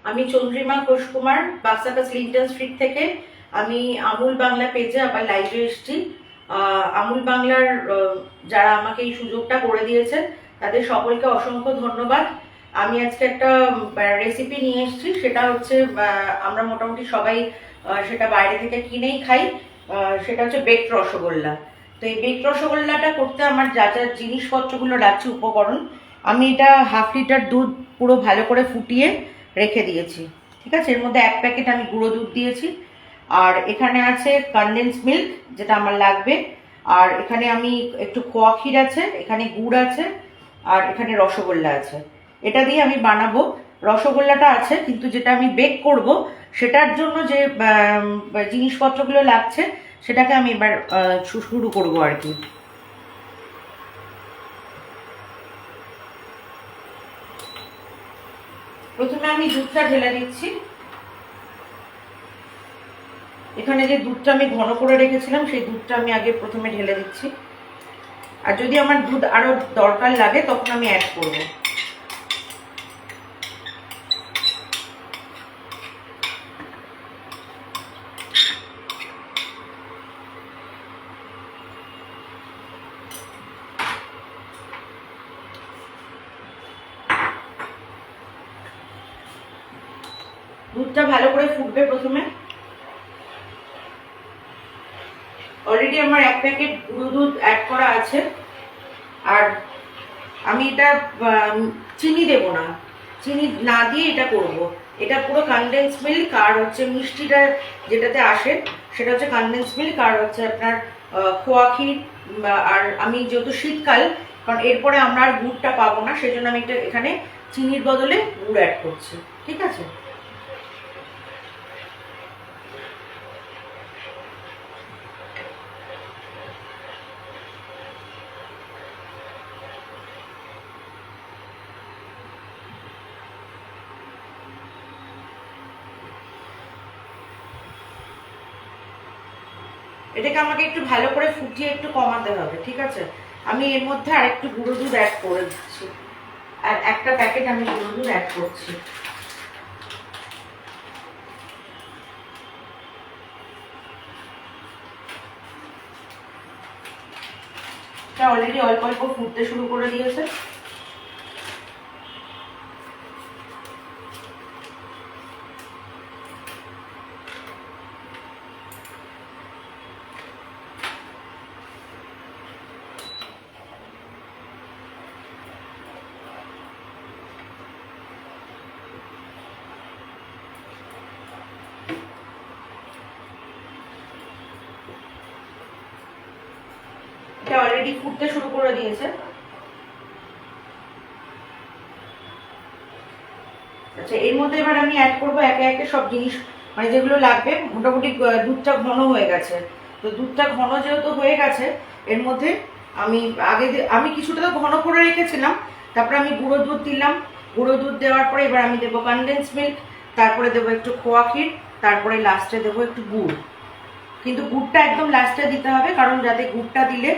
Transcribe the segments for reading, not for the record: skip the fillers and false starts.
আমি Chandrima ঘোষকুমার, বাক্সাকাস Linton street থেকে। আমি আমুল বাংলা পেজে আবার লাইভে এসেছি। আমুল বাংলার যারা আমাকে এই সুযোগটা করে দিয়েছে তাদের সকলকে অসংখ্য ধন্যবাদ। আমি আজকে একটা রেসিপি নিয়ে এসেছি, সেটা হচ্ছে আমরা মোটামুটি সবাই সেটা বাইরে থেকে কিনেই খাই। সেটা হচ্ছে বেকড রসগোল্লা। তো এই বেকড রসগোল্লাটা করতে আমার যা যা জিনিসপত্রগুলো লাগছে, উপকরণ, আমি এটা হাফ লিটার দুধ পুরো ভালো করে ফুটিয়ে রেখে দিয়েছি। ঠিক আছে, এর মধ্যে 1 প্যাকেট আমি গুঁড়ো দুধ দিয়েছি। আর এখানে আছে কনডেন্স মিল্ক, যেটা আমার লাগবে। আর এখানে আমি একটু খোয়া ক্ষীর আছে, এখানে গুড় আছে, আর এখানে রসগোল্লা আছে। এটা দিয়ে আমি বানাবো। রসগোল্লাটা আছে, কিন্তু যেটা আমি বেক করব সেটার জন্য যে জিনিসপত্রগুলো লাগছে সেটাকে আমি এবার শুরু করবো আর কি। প্রথমে আমি দুধটা ঢেলে দিচ্ছি। এখানে যে দুধটা আমি ঘন করে রেখেছিলাম সেই দুধটা আমি আগে প্রথমে ঢেলে দিচ্ছি। আর যদি আমার দুধ আরো দরকার লাগে তখন আমি অ্যাড করব। দুধটা ভালো করে ফুটবে প্রথমে। অলরেডি আমার 1 প্যাকেট গুঁড়ো দুধ অ্যাড করা আছে। আর আমি এটা চিনি দেব না, চিনি না দিয়ে এটা করব। এটা পুরো কনডেন্স মিল্ক, আর হচ্ছে মিষ্টিটা যেটাতে আসে সেটা হচ্ছে কনডেন্স মিল্ক, আর হচ্ছে আপনার খোয়া ক্ষীর। আর আমি যেহেতু শীতকাল, কারণ এরপরে আমরা আর গুড়টা পাবো না, সেই জন্য আমি এটা এখানে চিনির বদলে গুড় অ্যাড করছি। ঠিক আছে, এটাকে আমাকে একটু ভালো করে ফুটিয়ে একটু কমাতে হবে। ঠিক আছে, আমি এর মধ্যে আর একটু গুঁড়ো দুধ অ্যাড করে দিচ্ছি। আর 1টা প্যাকেট আমি গুঁড়ো দুধ অ্যাড করছি। এটা অলরেডি অল্প অল্প ফুটতে শুরু করে দিয়েছে। এটা অলরেডি ফুটতে শুরু করে দিয়েছে। আচ্ছা, এর মধ্যে এবার আমি অ্যাড করবো একে একে সব জিনিস, মানে যেগুলো লাগবে। মোটামুটি দুধটা ঘন হয়ে গেছে। তো দুধটা ঘন যেহেতু হয়ে গেছে, এর মধ্যে আমি আমি কিছুটা তো ঘন করে রেখেছিলাম। তারপরে আমি গুঁড়ো দুধ দিলাম। গুঁড়ো দুধ দেওয়ার পরে এবার আমি দেবো কনডেন্স মিল্ক, তারপরে দেবো একটু খোয়া ক্ষীর, তারপরে লাস্টে দেবো একটু গুড়। কিন্তু গুড়টা একদম লাস্টে দিতে হবে, কারণ যাতে গুড়টা দিলে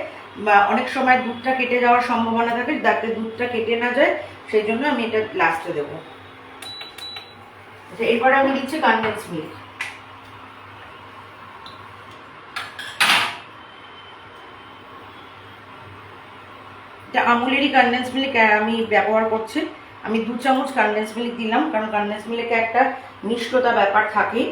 অনেক সময় দুধটা কেটে যাওয়ার সম্ভাবনা থাকে, যাতে দুধটা কেটে না যায়, সেই জন্য আমি এটা লাস্টে দেবো। আচ্ছা, এরপরে আমি দিচ্ছি কনডেন্স মিল্ক। এটা আমুলেরই কনডেন্স মিল্ক আমি ব্যবহার করছি। আমি 2 চামচ কনডেন্স মিল্ক দিলাম, কারণ কনডেন্স মিল্কে একটা মিষ্টতা ব্যাপার থাকে।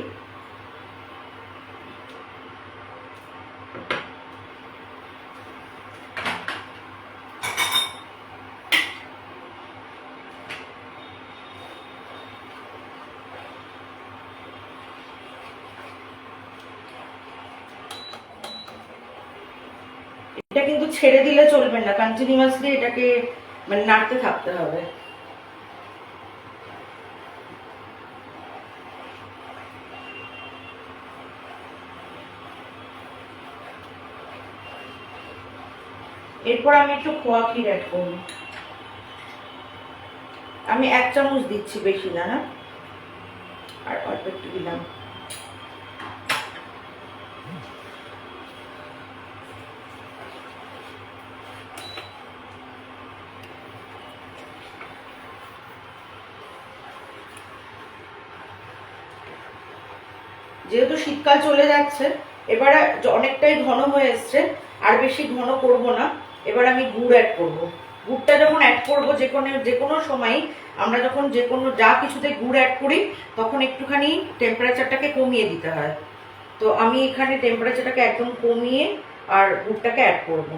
এটা কিন্তু ছেড়ে দিলে চলবে না, কন্টিনিউয়াসলি এটাকে মানে নাড়তে থাকতে হবে। এরপর আমি একটু খোয়া ক্ষীর অ্যাড করব। আমি 1 চামচ দিচ্ছি, বেশি না, হ্যাঁ, আর অল্প একটু দিলাম। যেহেতু শীতকাল চলে যাচ্ছে, এবার অনেকটাই ঘন হয়ে এসছে, আর বেশি ঘন করব না। এবার আমি গুড় অ্যাড করব। গুড়টা যখন অ্যাড করব, যে কোনো সময় আমরা যখন যে কোনো যা কিছুতে গুড় অ্যাড করি তখন একটুখানি টেম্পারেচারটাকে কমিয়ে দিতে হয়। তো আমি এখানে টেম্পারেচারটাকে একদম কমিয়ে আর গুড়টাকে অ্যাড করব।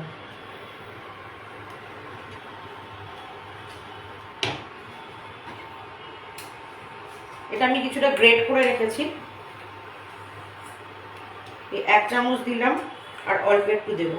এটা আমি কিছুটা গ্রেট করে রেখেছি, 1 চামচ দিলাম আর অল্প একটু দেবো।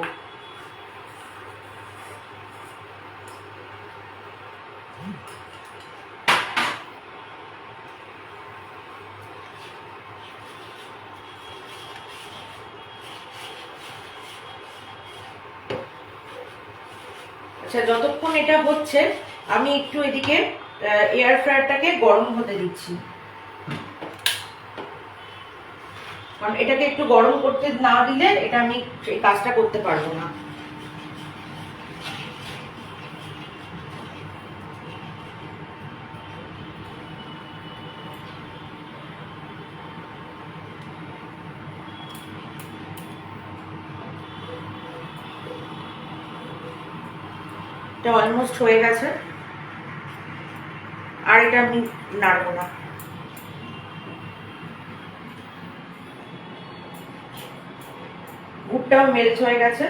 আচ্ছা, যতক্ষণ এটা হচ্ছে আমি একটু এদিকে এয়ার ফ্রায়ারটাকে গরম হতে দিচ্ছি, কারণ এটাকে একটু গরম করতে না দিলে এটা আমি এই কাজটা করতে পারবো না। এটা অলমোস্ট হয়ে গেছে, আর এটা আমি নাড়বো না। গুড়টাও মেল্ট হয়ে গেছে,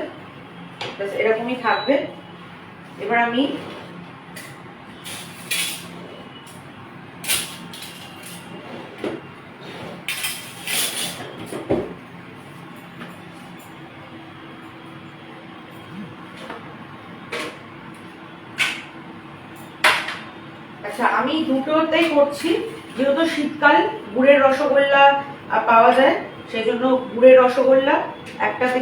এরকমই থাকবে। এবার আমি আমি দুটোতেই করছি, যেহেতু শীতকাল, গুড়ের রসগোল্লা পাওয়া যায়, সেই জন্য গুড়ের রসগোল্লা, একটাতে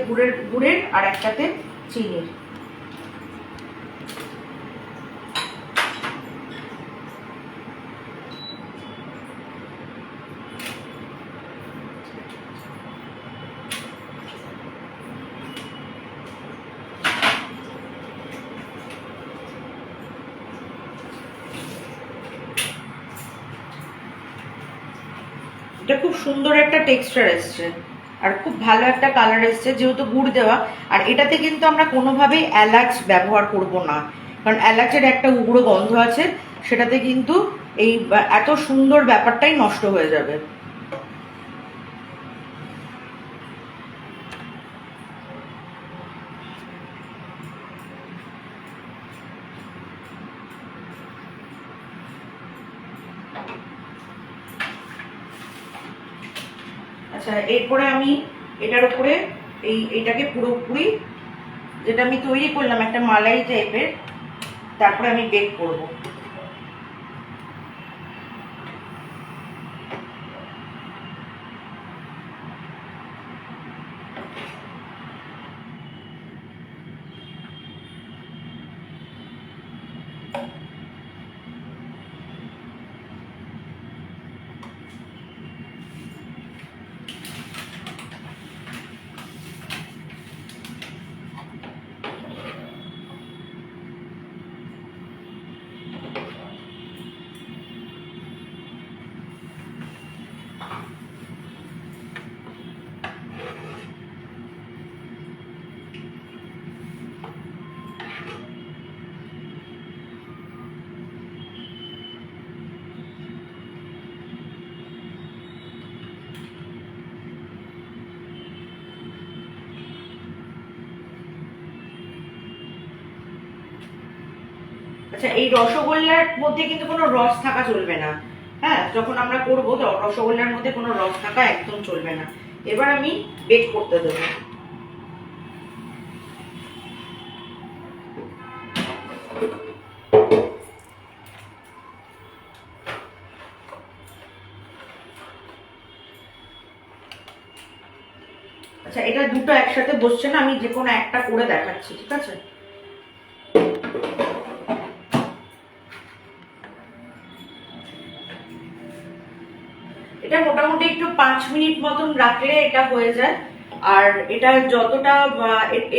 গুড়ের আর একটাতে চিনির। এটা খুব সুন্দর একটা টেক্সচার এসছে আর খুব ভালো একটা কালার এসছে, যেহেতু গুড় দেওয়া। আর এটাতে কিন্তু আমরা কোনোভাবেই এলাচ ব্যবহার করব না, কারণ এলাচের একটা উগ্র গন্ধ আছে, সেটাতে কিন্তু এই এত সুন্দর ব্যাপারটাই নষ্ট হয়ে যাবে। আচ্ছা, এরপরে আমি এটার উপরে এইটাকে পুরোপুরি, যেটা আমি তৈরি করলাম একটা মালাই টাইপের, তারপরে আমি বেক করব। আচ্ছা, এই রসগোল্লার মধ্যে কিন্তু কোনো রস থাকা চলবে না। হ্যাঁ, যখন আমরা করবো রসগোল্লার মধ্যে কোনো রস থাকা একদম চলবে না। এবার আমি বেক করতে দেবো। আচ্ছা, এটা দুটো একসাথে বসছে না, আমি যে কোনো একটা করে দেখাচ্ছি, ঠিক আছে? এটা মোটামুটি একটু 5 মিনিট মতন রাখলে এটা হয়ে যায়। আর এটা যতটা,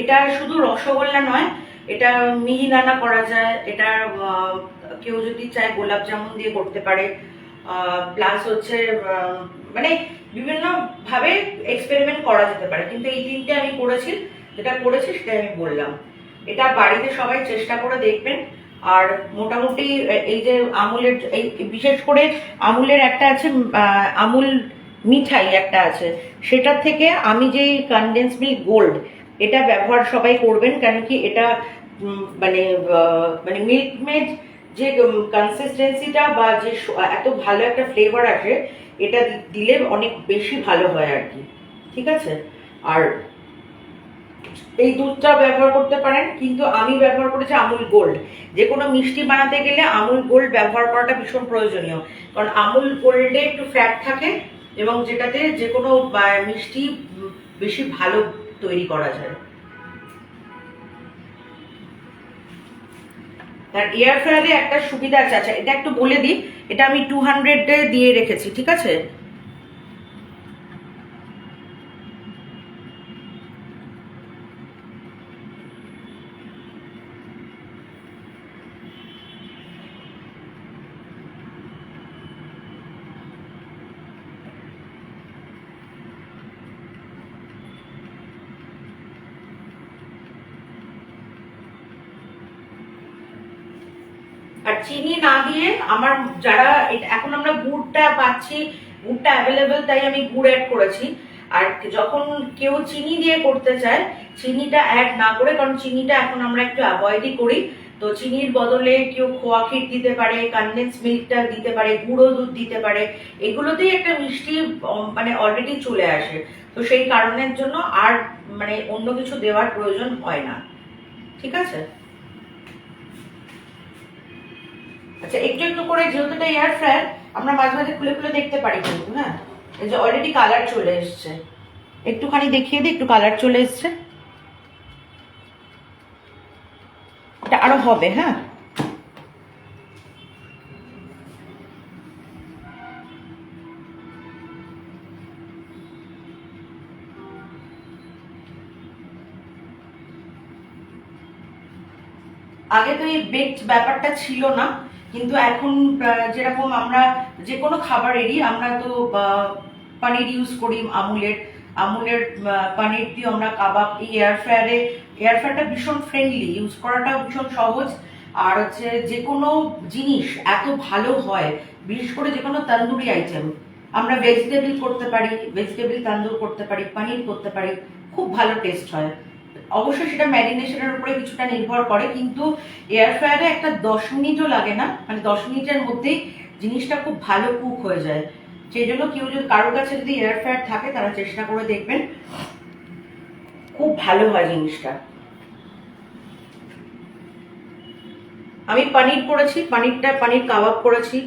এটা শুধু রসগোল্লা নয়, এটা মিহিদানা করা যায়, এটা কেউ যদি চায় গোলাপ জামুন দিয়ে করতে পারে, প্লাস হচ্ছে মানে বিভিন্নভাবে এক্সপেরিমেন্ট করা যেতে পারে, কিন্তু এই তিনটে আমি করেছি, যেটা করেছি সেটা আমি বললাম। এটা বাড়িতে সবাই চেষ্টা করে দেখবেন। আর মোটামুটি এই যে আমুলের, এই বিশেষ করে আমুলের একটা আছে, আমুল মিঠাই একটা আছে, সেটার থেকে আমি যে কনডেন্স মিল্ক গোল্ড এটা ব্যবহার সবাই করবেন, কেন কি এটা মানে মানে মিল্ক মেড যে কনসিস্টেন্সিটা বা যে এত ভালো একটা ফ্লেভার আসে, এটা দিলে অনেক বেশি ভালো হয় আর কি। ঠিক আছে, আর এই দুধটা ব্যবহার করতে পারেন, কিন্তু আমি ব্যবহার করেছি আমুল গোল্ড। যে কোনো মিষ্টি বানাতে গেলে আমুল গোল্ড ব্যবহার করাটা ভীষণ প্রয়োজনীয়, কারণ আমুল গোল্ডে একটু ফ্যাট থাকে এবং যেটাতে যে কোনো মিষ্টি বেশি ভালো তৈরি করা যায়। আর এয়ার ফ্রায়ারে একটা সুবিধা আছে, আচ্ছা এটা একটু বলে দিই, এটা আমি 200 দিয়ে রেখেছি, ঠিক আছে। আর চিনি না দিয়ে আমার যারা এখন আমরা গুড়টা পাচ্ছি, গুড়টা অ্যাভেলেবেল, তাই আমি গুড় অ্যাড করেছি। আর যখন কেউ চিনি দিয়ে করতে চায়, চিনিটা অ্যাড না করে, কারণ চিনিটা এখন আমরা একটু অ্যাভয়েডই করি, তো চিনির বদলে কেউ খোয়া ক্ষীর দিতে পারে, কনডেন্স মিল্কটা দিতে পারে, গুঁড়ো দুধ দিতে পারে, এগুলোতেই একটা মিষ্টি মানে অলরেডি চলে আসে। তো সেই কারণের জন্য আর মানে অন্য কিছু দেওয়ার প্রয়োজন হয় না, ঠিক আছে। আচ্ছা একটু একটু করে, যেহেতু এটা এয়ার ফ্রায়ার, আমরা মাঝে মাঝে খুলে খুলে দেখতে পারি কিন্তু, হ্যাঁ এই যে অলরেডি কালার চলে এসছে, একটুখানি দেখিয়ে দিই, একটু কালার চলে এসছে, এটা আরো হবে, হ্যাঁ। আগে তো এই বেকড ব্যাপারটা ছিল না, কিন্তু এখন যেরকম আমরা যে কোনো খাবারেরই আমরা তো পনির ইউজ করি, আমুলের আমুলের পনির দিয়ে আমরা কাবাব, এই এয়ার ফ্রায়ারটা ভীষণ ফ্রেন্ডলি, ইউজ করাটাও ভীষণ সহজ। আর হচ্ছে যে কোনো জিনিস এত ভালো হয়, বিশেষ করে যে কোনো তন্দুরি আইটেম, আমরা ভেজিটেবল করতে পারি, ভেজিটেবল তন্দুর করতে পারি, পনির করতে পারি, খুব ভালো টেস্ট হয়। অবশ্যই সেটা ম্যারিনেশনের উপরে কিছুটা নির্ভর করে, কিন্তু এয়ার ফ্রায়ারে একটা 10 মিনিটও লাগে না, মানে 10 মিনিটের মধ্যেই জিনিসটা খুব ভালো কুক হয়ে যায়। সেই জন্য কেউ যদি কারোর কাছে যদি এয়ার ফ্রায়ার থাকে, তারা চেষ্টা করে দেখবেন, খুব ভালো হয় জিনিসটা। আমি পনির করেছি, পনির কাবাব করেছি,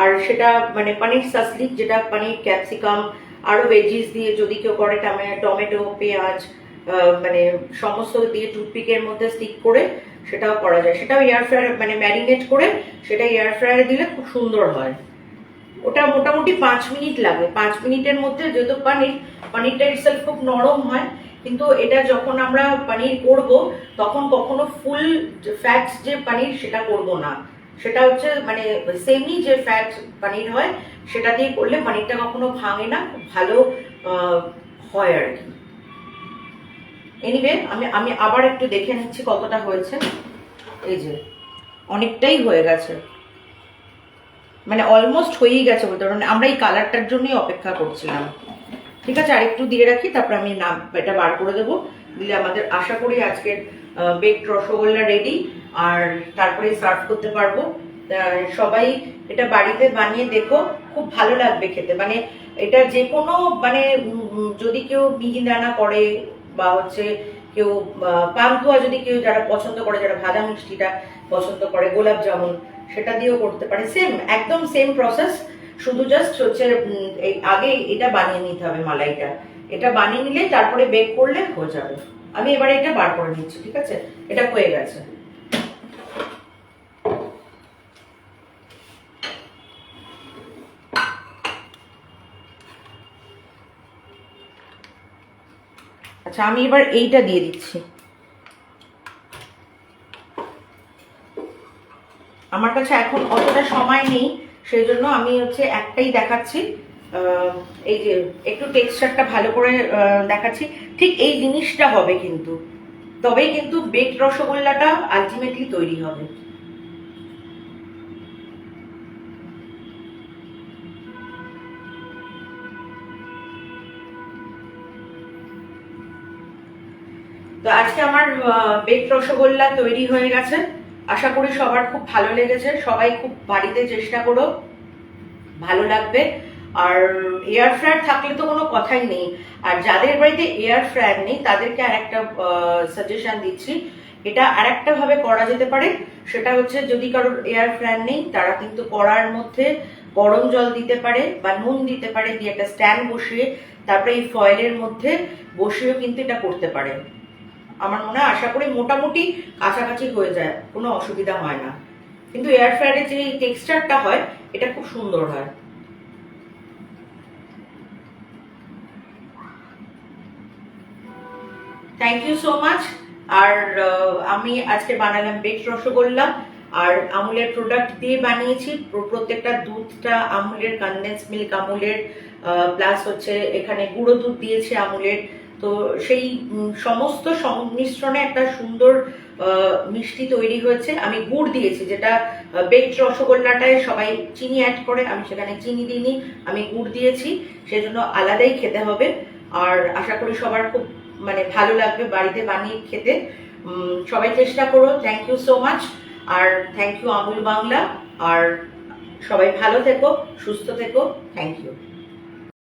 আর সেটা মানে পনির সাসলিক, যেটা পনির ক্যাপসিকাম আরো ভেজিস দিয়ে যদি কেউ করে, টমেটো পেঁয়াজ মানে সমস্ত দিয়ে টুথপিকের মধ্যে স্টিক করে সেটাও করা যায়, সেটাও এয়ার ফ্রায়ার মানে ম্যারিনেট করে সেটা এয়ার ফ্রায়ারে দিলে খুব সুন্দর হয়। ওটা মোটামুটি 5 মিনিট লাগে, 5 মিনিটের মধ্যে, যেহেতু পনিরটা ইটসেলফ খুব নরম হয়, কিন্তু এটা যখন আমরা পনির করব তখন কখনো ফুল ফ্যাট যে পনির সেটা করব না, সেটা হচ্ছে মানে সেমি যে ফ্যাট পনির হয় সেটা দিয়ে করলে পনিরটা কখনো ভাঙে না, খুব ভালো হয় আর কি। এনিওয়ে আমি আবার একটু দেখে নিচ্ছি কতটা হয়েছে, এই যে অনেকটাই হয়ে গেছে, মানে অলমোস্ট হয়েই গেছে বলতে পারেন, আমরা এই কালারটার জন্যই অপেক্ষা করছিলাম। ঠিক আছে, আরেকটু দিয়ে রাখি, তারপর আমি এটা বার করে দেবো, দিলে আমাদের আশা করি আজকের বেকড রসগোল্লা রেডি, আর তারপরে সার্ভ করতে পারবো। সবাই এটা বাড়িতে বানিয়ে দেখো, খুব ভালো লাগবে খেতে। মানে এটা যে কোনো মানে যদি কেউ মিহিদানা করে বা হচ্ছে কেউ পান্তুয়া, যদি কেউ যারা পছন্দ করে, যারা ভাজা মিষ্টিটা পছন্দ করে, গোলাপ জামুন সেটা দিয়েও করতে পারে, সেম একদম সেম প্রসেস, শুধু জাস্ট হচ্ছে এই আগে এটা বানিয়ে নিতে হবে, মালাইটা এটা বানিয়ে নিলে তারপরে বেক করলে হয়ে যাবে। আমি এবারে এটা বার করে নিচ্ছি, ঠিক আছে, এটা হয়ে গেছে। আচ্ছা আমি এবার এইটা দিয়ে দিচ্ছি, আমার কাছে এখন অতটা সময় নেই, সেই জন্য আমি হচ্ছে একটাই দেখাচ্ছি। এই যে একটু টেক্সচারটা ভালো করে দেখাচ্ছি, ঠিক এই জিনিসটা হবে কিন্তু, তবেই কিন্তু বেকড রসগোল্লাটা আলটিমেটলি তৈরি হবে। তো আজকে আমার বেকড রসগোল্লা তৈরি হয়ে গেছে। আশা করি সবার খুব ভালো লেগেছে। সবাই খুব বাড়িতে চেষ্টা করো, ভালো লাগবে। আর এয়ার ফ্রায়ার থাকলে তো কোনো কথাই নেই। আর যাদের বাড়িতে এয়ার ফ্রায়ার নেই তাদেরকে আরেকটা সাজেশন দিচ্ছি, এটা আরেকটা ভাবে করা যেতে পারে। সেটা হচ্ছে যদি কারোর এয়ার ফ্রায়ার নেই তারা কিন্তু কড়ার মধ্যে গরম জল দিতে পারে বা নুন দিতে পারে, দিয়ে একটা স্ট্যান্ড বসিয়ে তারপরে এই ফয়েলের মধ্যে বসিয়েও কিন্তু এটা করতে পারে। আমার মনে হয়, আশা করি মোটামুটি কাছাকাছি হয়ে যায়, কোনো অসুবিধা হয় না। কিন্তু এয়ার ফ্রায়ারের যে টেক্সচারটা হয় এটা খুব সুন্দর হয়। Thank you so much. আর আমি আজকে বানালাম বেকড রসগোল্লা, আর আমুলের প্রোডাক্ট দিয়ে বানিয়েছি। প্রত্যেকটা দুধটা আমুলের, কনডেন্স মিল্ক আমুলের, প্লাস হচ্ছে এখানে গুঁড়ো দুধ দিয়েছে আমুলের। তো সেই সমস্ত সংমিশ্রণে একটা সুন্দর মিষ্টি তৈরি হয়েছে। আমি গুড় দিয়েছি, যেটা বেকড রসগোল্লাটায় সবাই চিনি অ্যাড করে, আমি সেখানে চিনি দিইনি, আমি গুড় দিয়েছি, সেজন্য আলাদাই খেতে হবে। আর আশা করি সবার খুব ভালো লাগবে বাড়িতে বানিয়ে খেতে। সবাই চেষ্টা করো। Thank you so much. আর থ্যাংক ইউ আমুল বাংলা। আর সবাই ভালো থেকো, সুস্থ থেকো। Thank you.